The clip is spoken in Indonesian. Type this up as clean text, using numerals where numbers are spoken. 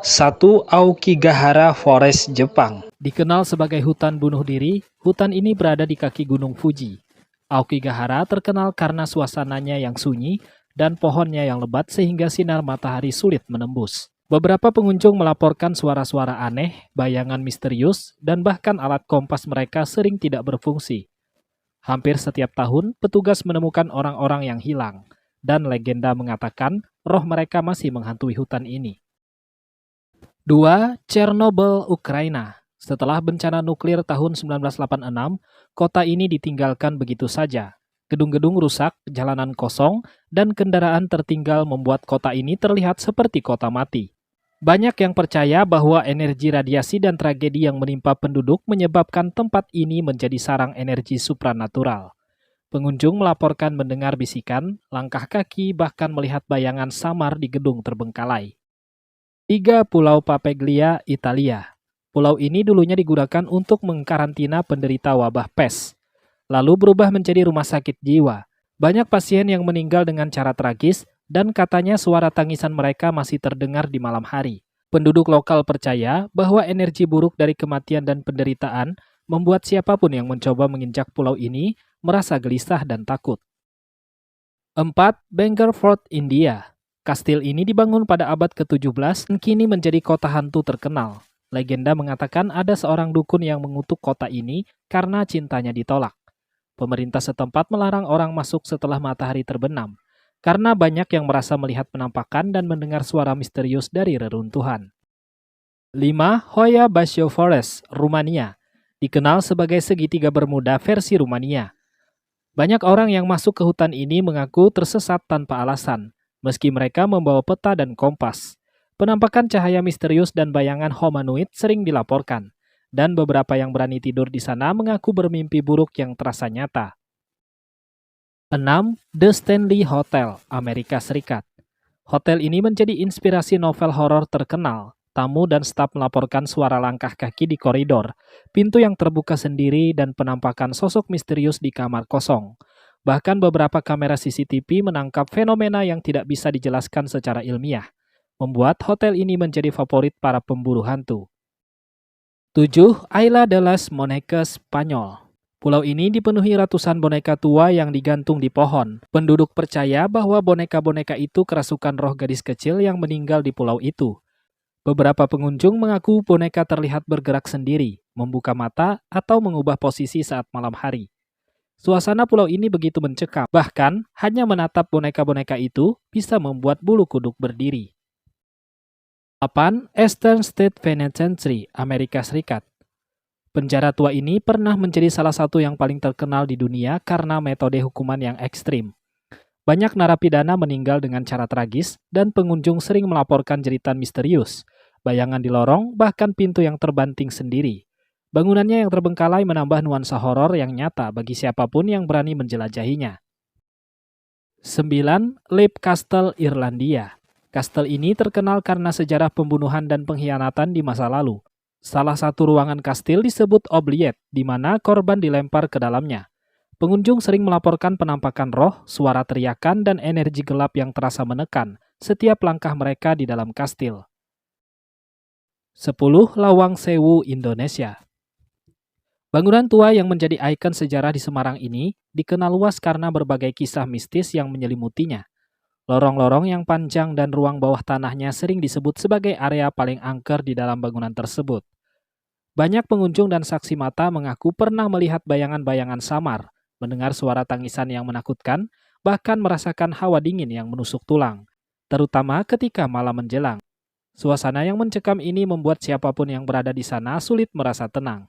1. Aokigahara Forest, Jepang. Dikenal sebagai hutan bunuh diri, hutan ini berada di kaki Gunung Fuji. Aokigahara terkenal karena suasananya yang sunyi dan pohonnya yang lebat sehingga sinar matahari sulit menembus. Beberapa pengunjung melaporkan suara-suara aneh, bayangan misterius, dan bahkan alat kompas mereka sering tidak berfungsi. Hampir setiap tahun, petugas menemukan orang-orang yang hilang, dan legenda mengatakan roh mereka masih menghantui hutan ini. 2. Chernobyl, Ukraina. Setelah bencana nuklir tahun 1986, kota ini ditinggalkan begitu saja. Gedung-gedung rusak, jalanan kosong, dan kendaraan tertinggal membuat kota ini terlihat seperti kota mati. Banyak yang percaya bahwa energi radiasi dan tragedi yang menimpa penduduk menyebabkan tempat ini menjadi sarang energi supranatural. Pengunjung melaporkan mendengar bisikan, langkah kaki, bahkan melihat bayangan samar di gedung terbengkalai. 3. Pulau Papeglia, Italia. Pulau ini dulunya digunakan untuk mengkarantina penderita wabah pes, lalu berubah menjadi rumah sakit jiwa. Banyak pasien yang meninggal dengan cara tragis, dan katanya suara tangisan mereka masih terdengar di malam hari. Penduduk lokal percaya bahwa energi buruk dari kematian dan penderitaan membuat siapapun yang mencoba menginjak pulau ini merasa gelisah dan takut. 4. Bangor Fort, India. Kastil ini dibangun pada abad ke-17 dan kini menjadi kota hantu terkenal. Legenda mengatakan ada seorang dukun yang mengutuk kota ini karena cintanya ditolak. Pemerintah setempat melarang orang masuk setelah matahari terbenam, karena banyak yang merasa melihat penampakan dan mendengar suara misterius dari reruntuhan. 5. Hoya Basho Forest, Rumania. Dikenal sebagai segitiga Bermuda versi Rumania. Banyak orang yang masuk ke hutan ini mengaku tersesat tanpa alasan, meski mereka membawa peta dan kompas. Penampakan cahaya misterius dan bayangan humanoid sering dilaporkan, dan beberapa yang berani tidur di sana mengaku bermimpi buruk yang terasa nyata. 6. The Stanley Hotel, Amerika Serikat. Hotel ini menjadi inspirasi novel horor terkenal. Tamu dan staf melaporkan suara langkah kaki di koridor, pintu yang terbuka sendiri, dan penampakan sosok misterius di kamar kosong. Bahkan beberapa kamera CCTV menangkap fenomena yang tidak bisa dijelaskan secara ilmiah, membuat hotel ini menjadi favorit para pemburu hantu. 7. Isla de las Monecas, Spanyol. Pulau ini dipenuhi ratusan boneka tua yang digantung di pohon. Penduduk percaya bahwa boneka-boneka itu kerasukan roh gadis kecil yang meninggal di pulau itu. Beberapa pengunjung mengaku boneka terlihat bergerak sendiri, membuka mata, atau mengubah posisi saat malam hari. Suasana pulau ini begitu mencekam, bahkan hanya menatap boneka-boneka itu bisa membuat bulu kuduk berdiri. 8. Eastern State Penitentiary, Amerika Serikat. Penjara tua ini pernah menjadi salah satu yang paling terkenal di dunia karena metode hukuman yang ekstrim. Banyak narapidana meninggal dengan cara tragis, dan pengunjung sering melaporkan jeritan misterius, bayangan di lorong, bahkan pintu yang terbanting sendiri. Bangunannya yang terbengkalai menambah nuansa horor yang nyata bagi siapapun yang berani menjelajahinya. 9. Leap Castle, Irlandia. Kastel ini terkenal karena sejarah pembunuhan dan pengkhianatan di masa lalu. Salah satu ruangan kastil disebut oubliette, di mana korban dilempar ke dalamnya. Pengunjung sering melaporkan penampakan roh, suara teriakan, dan energi gelap yang terasa menekan setiap langkah mereka di dalam kastil. 10. Lawang Sewu, Indonesia. Bangunan tua yang menjadi ikon sejarah di Semarang ini dikenal luas karena berbagai kisah mistis yang menyelimutinya. Lorong-lorong yang panjang dan ruang bawah tanahnya sering disebut sebagai area paling angker di dalam bangunan tersebut. Banyak pengunjung dan saksi mata mengaku pernah melihat bayangan-bayangan samar, mendengar suara tangisan yang menakutkan, bahkan merasakan hawa dingin yang menusuk tulang, terutama ketika malam menjelang. Suasana yang mencekam ini membuat siapapun yang berada di sana sulit merasa tenang.